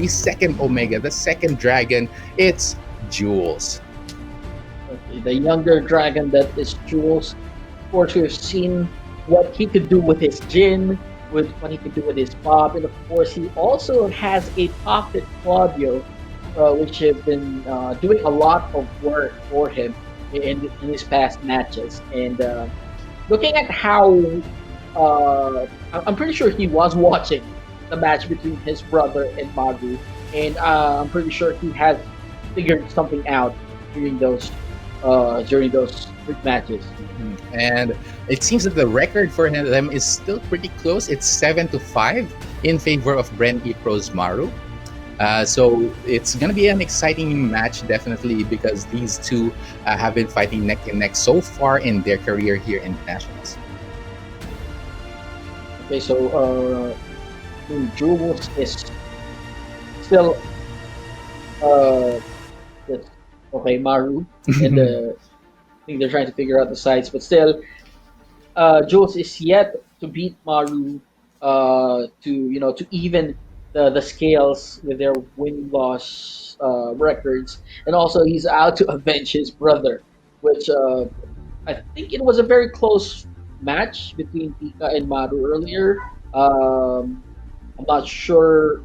the second Omega, the second dragon. It's Jules. Okay, the younger dragon that is Jules. Of course, we've seen what he could do with his Jin, with what he could do with his Bob, and of course, he also has a pocket Claudio, which have been doing a lot of work for him in his past matches. And looking at how I'm pretty sure he was watching the match between his brother and Maru, and I'm pretty sure he has figured something out during those quick matches. And it seems that the record for them is still pretty close. It's 7-5 in favor of BRE.Maru. So it's going to be an exciting match, definitely, because these two have been fighting neck and neck so far in their career here in Nationals. Okay, so Jules is still yes, okay, Maru, and I think they're trying to figure out the sides, but still, Jules is yet to beat Maru to even the scales with their win loss records, and also he's out to avenge his brother, which I think it was a very close match between Pika and Maru earlier. I'm not sure.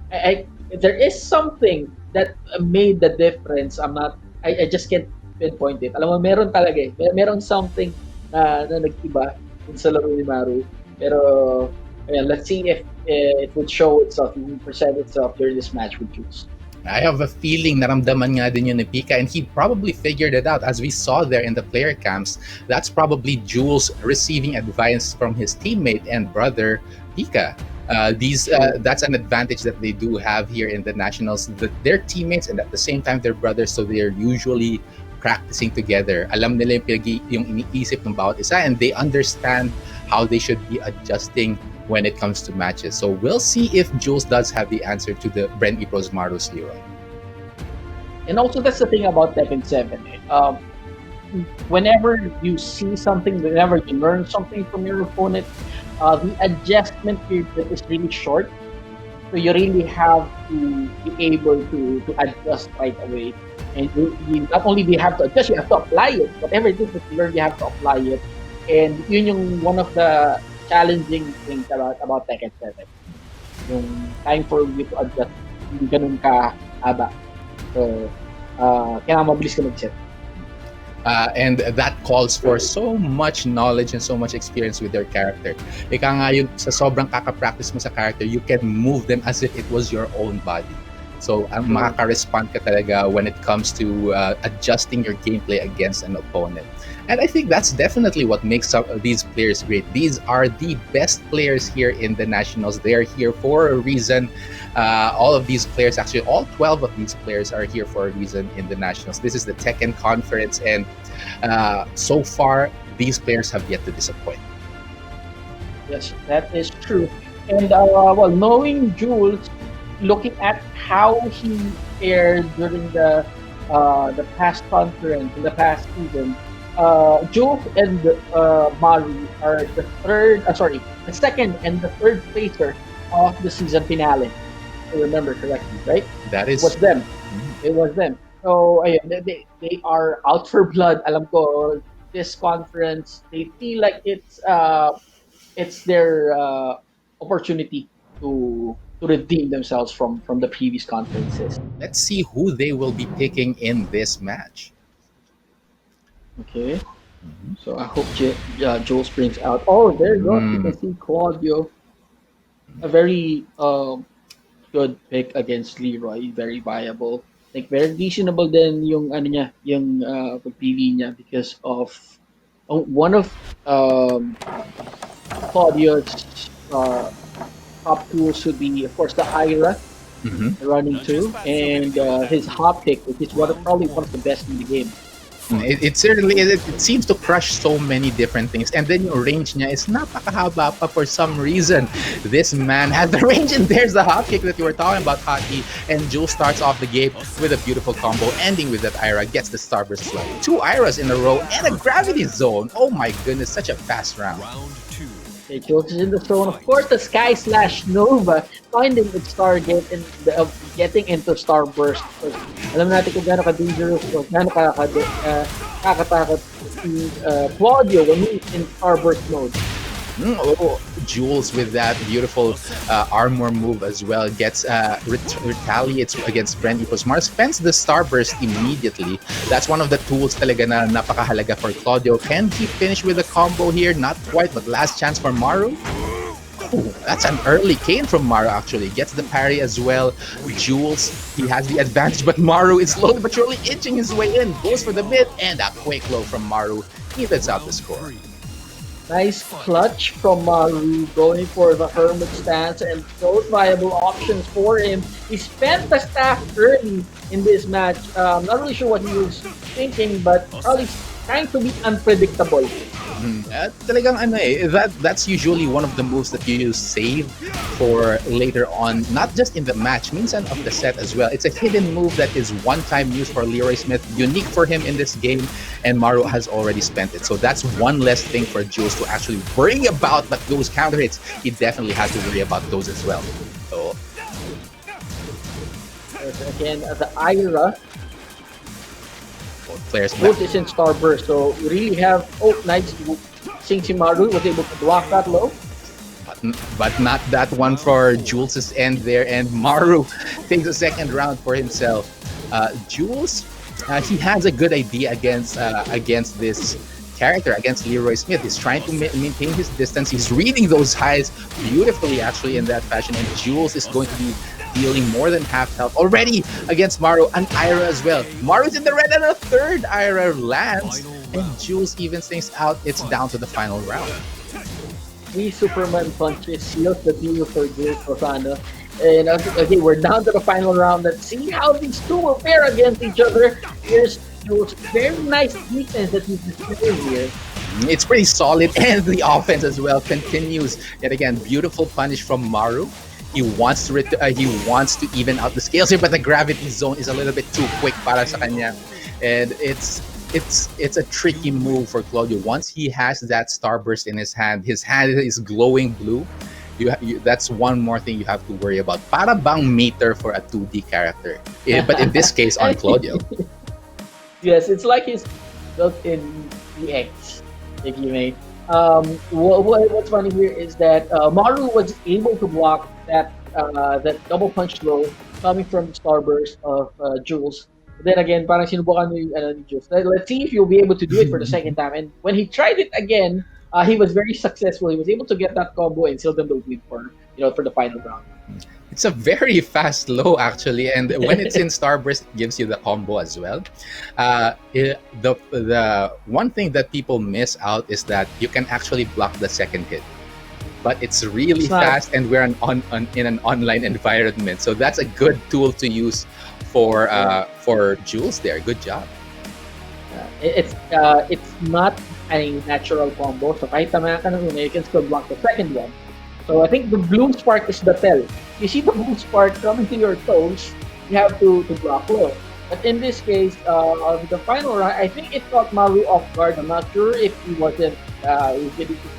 There is something that made the difference. I just can't pinpoint it. Alam mo, meron talaga eh. Meron something na nag-iba dun sa laro ni Maru. Pero, ayan, let's see if it would show itself, it would present itself during this match with Jules. I have a feeling naramdaman nga din yun ni Pika, and he probably figured it out. As we saw there in the player camps, that's probably Jules receiving advice from his teammate and brother Pika. That's an advantage that they do have here in the Nationals, that they're teammates and at the same time they're brothers, so they're usually practicing together. Alam nila yung iniisip ng bawat isa, and they understand how they should be adjusting when it comes to matches. So we'll see if Jules does have the answer to the BRE.Maru's Leroy. And also, that's the thing about Tekken 7. Whenever you see something, whenever you learn something from your opponent, the adjustment period is really short. So you really have to be able to adjust right away. And you not only do you have to adjust, you have to apply it. Whatever it is that you learn, you have to apply it. And yun yung one of the challenging things about Tekken 7. Yung time for you to adjust, hindi ganun ka-haba. So, kailangan mabilis ka mag-set. And that calls for so much knowledge and so much experience with their character. Ika nga yung sa sobrang kaka-practice mo sa character, you can move them as if it was your own body. So, makaka-respond ka talaga when it comes to adjusting your gameplay against an opponent. And I think that's definitely what makes these players great. These are the best players here in the Nationals. They're here for a reason. All of these players, actually all 12 of these players are here for a reason in the Nationals. This is the Tekken conference, and so far, these players have yet to disappoint. Yes, that is true. And well, knowing Jules, looking at how he fared during the past conference, in the past season, Jules and Maru are the second and the third placer of the season finale. If I remember correctly, right? That is, it was them. It was them. So ayun, they are out for blood. Alam ko, this conference, they feel like it's their opportunity to redeem themselves from the previous conferences. Let's see who they will be picking in this match. Okay. So I hope Jules brings out. Oh, there you go. You can see Claudio. A very good pick against Leroy. Very viable. Like very reasonable din yung ano niya, yung pagpili niya because of one of Claudio's top tools would be, of course, the Ira running too, and his hop pick, which is probably one of the best in the game. It certainly is. It seems to crush so many different things, and then yung range niya is napakahaba pa for some reason. This man has the range, and there's the hop kick that you were talking about, Haki. And Jules starts off the game with a beautiful combo, ending with that Ira, gets the Starburst slug. 2 Iras in a row and a gravity zone. Oh my goodness, such a fast round. Round 2. Okay, Jules is in the zone. Of course, the Sky Slash Nova finding its target and getting into Starburst. Because alam natin kung gaano ka-dangerous o gaano kakatakot si Claudio when he's in Starburst mode. Oh, Jules with that beautiful armor move as well gets retaliates against Brent because Mars spends the Starburst immediately. That's one of the tools talaga na napakahalaga for Claudio. Can he finish with a combo here? Not quite, but last chance for Maru. Oh, that's an early cane from Maru actually. Gets the parry as well. Jules, he has the advantage, but Maru is slowly but surely inching his way in. Goes for the mid, and a quick low from Maru evens out the score. Nice clutch from Maru going for the Hermit stance and those viable options for him. He spent the staff early in this match. Not really sure what he was thinking, but probably trying to be unpredictable. Talagang that's usually one of the moves that you save for later on, not just in the match, minsan of the set as well. It's a hidden move that is one-time use for Leroy Smith, unique for him in this game, and Maru has already spent it. So that's one less thing for Jules to actually worry about, but those counter hits, he definitely has to worry about those as well. So again, the Ira players both is in Starburst, so we really have nice. Sing Maru was able to block that low. But not that one for Jules' end there, and Maru takes a second round for himself. Jules, he has a good idea against this character, against Leroy Smith. He's trying to maintain his distance. He's reading those highs beautifully, actually, in that fashion, and Jules is going to be dealing more than half health already against Maru and Ira as well. Maru's in the red and a third Ira lands, and Jules evens things out. It's down to the final round. 3 Superman punches seals the deal for Jules Rosano. And okay, we're down to the final round. Let's see how these two will pair against each other. Here's Jules' very nice defense that he's displaying here. It's pretty solid, and the offense as well continues. Yet again, beautiful punish from Maru. He wants to even out the scales here, but the gravity zone is a little bit too quick para sa kanya. And it's a tricky move for Claudio. Once he has that Starburst in his hand is glowing blue. That's one more thing you have to worry about. Para bang meter for a 2D character. But in this case, on Claudio. Yes, it's like he's built in EX, if you may. What's funny here is that Maru was able to block that double punch low coming from the Starburst of Jules. But then again, parang sinubukan mo yung ni Jules. Let's see if you'll be able to do it for the second time. And when he tried it again, he was very successful. He was able to get that combo and seal them the lead for the final round. It's a very fast low, actually, and when it's in Starburst, it gives you the combo as well. The one thing that people miss out is that you can actually block the second hit, but it's really fast, and we're in an online environment, so that's a good tool to use for Jules there. Good job. It's not a natural combo, so kahit tama ka ng una, you can still block the second one. So I think the blue spark is the tell. You see the blue spark coming to your toes, you have to block low. But in this case, the final round, I think it caught Maru off guard. I'm not sure if he wasn't,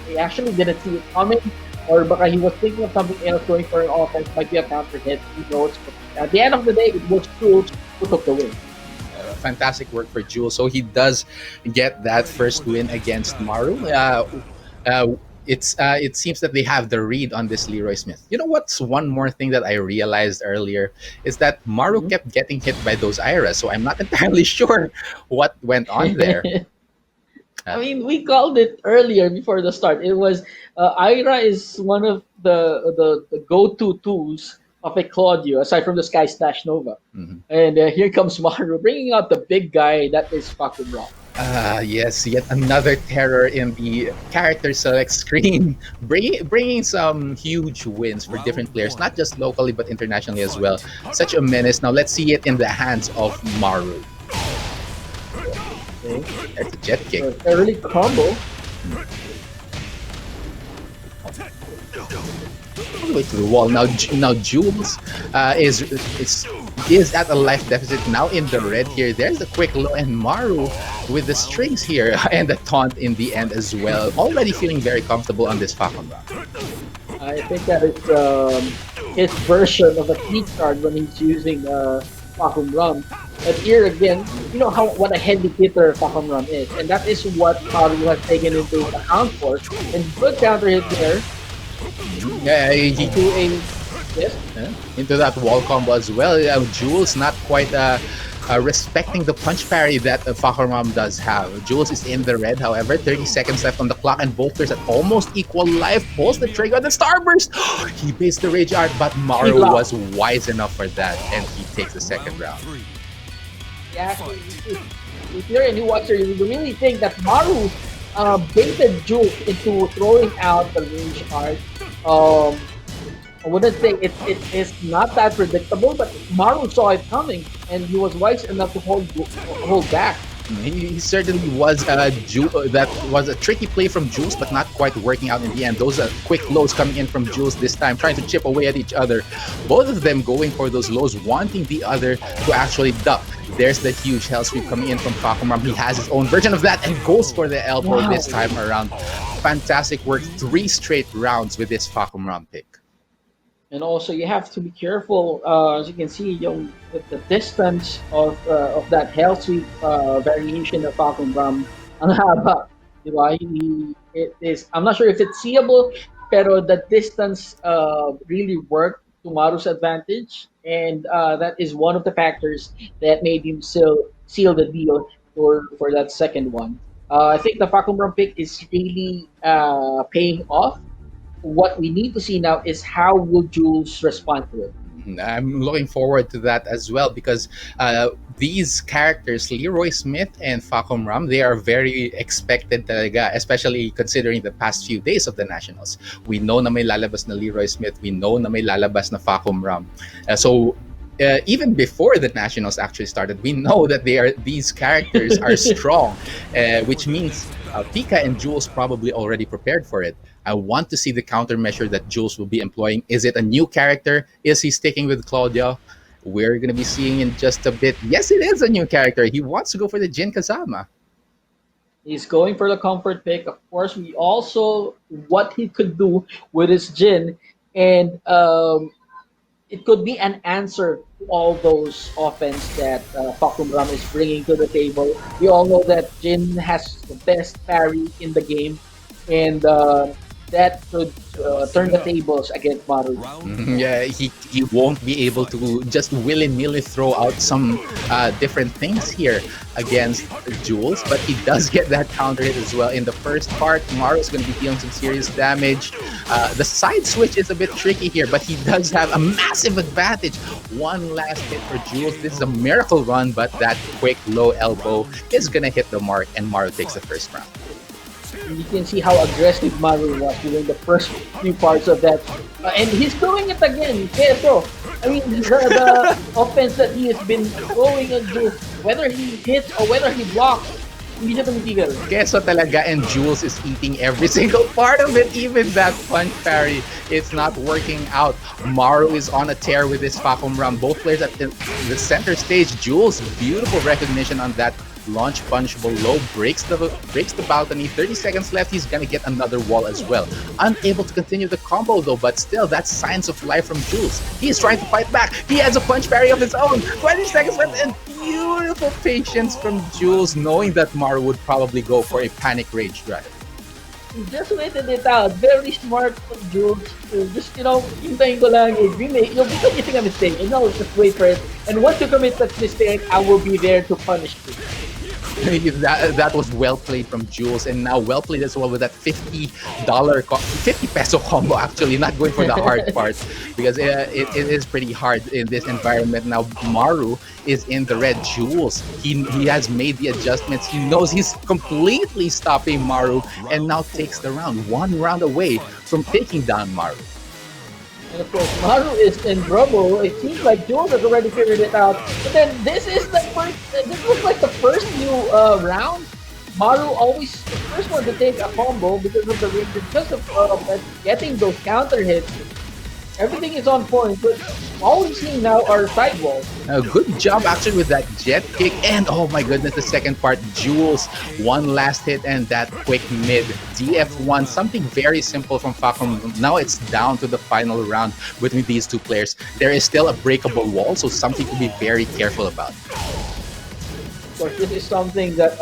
he actually didn't see it coming, or baka he was thinking of something else, going for an offense, might be a counter hit, who knows. But at the end of the day, it was Jules who took the win. Fantastic work for Jules. So he does get that first win against Maru. It seems that they have the read on this Leroy Smith. You know what's one more thing that I realized earlier is that Maru kept getting hit by those Iras, so I'm not entirely sure what went on there. I mean, we called it earlier before the start. It was Ira is one of the go-to tools of a Claudio, aside from the Sky Slash Nova. Mm-hmm. And here comes Maru, bringing out the big guy that is fucking wrong. Yes, yet another terror in the character select screen, bringing some huge wins for different players, not just locally but internationally as well. Such a menace. Now let's see it in the hands of Maru. Okay. That's a jet kick. So early combo. All the way to the wall. Now Jules is at a life deficit now in the red here. There's a quick low, and Maru with the strings here and the taunt in the end as well. Already feeling very comfortable on this Falcon Run. I think that it's his version of a key card when he's using Fakum Rum. But here again, you know how what a heavy hitter Fakum Rum is, and that is what Maru has taken into account for. And good counter hit there Yeah, into a yes. into that wall combo as well. Jules not quite respecting the punch parry that Fakharmam does have. Jules is in the red, however, 30 seconds left on the clock, and both players at almost equal life. Pulls the trigger on the Starburst. He based the Rage Art, but Maru was wise enough for that, and he takes the second round. Yeah, if you're a new watcher, you really think that Maru baited Jules into throwing out the Rage Art. I wouldn't say it is not that predictable, but Maru saw it coming, and he was wise enough to hold back. He certainly was that was a tricky play from Jules, but not quite working out in the end. Those are quick lows coming in from Jules this time, trying to chip away at each other. Both of them going for those lows, wanting the other to actually duck. There's the huge hell sweep coming in from Fakumram. He has his own version of that and goes for the elbow this time around. Fantastic work. 3 straight rounds with this Fakumram pick. And also, you have to be careful. As you can see, with the distance of that hell sweep variation of Falcon Ram, ang haba, di ba? It is. I'm not sure if it's seeable, pero the distance really worked to Maru's advantage, and that is one of the factors that made him seal the deal for that second one. I think the Falcon Ram pick is really paying off. What we need to see now is how will Jules respond to it. I'm looking forward to that as well because these characters, Leroy Smith and Facom Ram, they are very expected talaga, especially considering the past few days of the Nationals. We know na may lalabas na Leroy Smith, we know na may lalabas na Facom Ram. So even before the Nationals actually started, we know that these characters are strong, which means Pika and Jules probably already prepared for it. I want to see the countermeasure that Jules will be employing. Is it a new character? Is he sticking with Claudia? We're going to be seeing in just a bit. Yes, it is a new character. He wants to go for the Jin Kazama. He's going for the comfort pick. Of course, we also what he could do with his Jin, and it could be an answer to all those offense that Fakum Ram is bringing to the table. We all know that Jin has the best parry in the game, and that could turn the tables against Maru. Yeah, he won't be able to just willy-nilly throw out some different things here against Jules, but he does get that counter hit as well. In the first part, Maru is going to be dealing some serious damage. The side switch is a bit tricky here, but he does have a massive advantage. One last hit for Jules. This is a miracle run, but that quick low elbow is going to hit the mark, and Maru takes the first round. You can see how aggressive Maru was during the first few parts of that. And he's doing it again. Keso. I mean, the offense that he has been throwing on Jules, whether he hits or whether he blocks, hindi siya tumitigil. Keso talaga, and Jules is eating every single part of it. Even that punch parry, it's not working out. Maru is on a tear with this Facom Ram. Both players at the center stage. Jules, beautiful recognition on that launch punch below, breaks the balcony. 30 seconds left. He's gonna get another wall as well. Unable to continue the combo though, but still, that's signs of life from Jules. He's trying to fight back. He has a punch parry of his own. 20 seconds left, and beautiful patience from Jules, knowing that Maru would probably go for a panic rage drive. He just waited it out. Very smart from Jules. Just, hintayin ko lang. You'll be committing a mistake. Just wait for it. And once you commit that mistake, I will be there to punish you. that was well played from Jules, and now well played as well with that $50 50 peso combo, actually not going for the hard part because it is pretty hard in this environment. Now Maru is in the red. Jules, he has made the adjustments. He knows he's completely stopping Maru, and now takes the round, 1 round away from taking down Maru. And of course, Maru is in trouble. It seems like Jules has already figured it out. But then this was like the first new round. Maru always the first one to take a combo because of the range, because of getting those counter hits. Everything is on point, but all we're seeing now are sidewalls. Good job actually with that jet kick. And oh my goodness, the second part, Jules, one last hit and that quick mid DF1. Something very simple from Falcon. Now it's down to the final round between these two players. There is still a breakable wall, so something to be very careful about. Of course, this is something that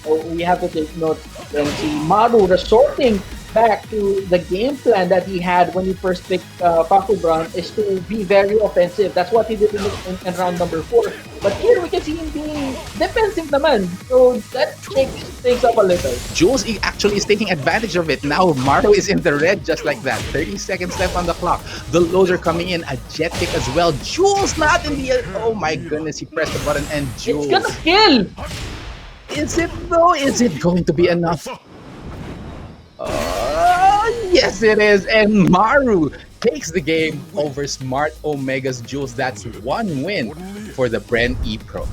we have to take note when see Maru resorting back to the game plan that he had when he first picked Bakugan is to be very offensive. That's what he did in round number 4. But here we can see him being defensive naman. So that takes up a little. Jules actually is taking advantage of it. Now Maru is in the red just like that. 30 seconds left on the clock. The loads are coming in. A jet kick as well. Jules not in the... Oh my goodness, he pressed the button and Jules... It's gonna kill! Is it though? Is it going to be enough? Yes, it is. And Maru takes the game over Smart Omega's Jules. That's one win for the BRE Pro.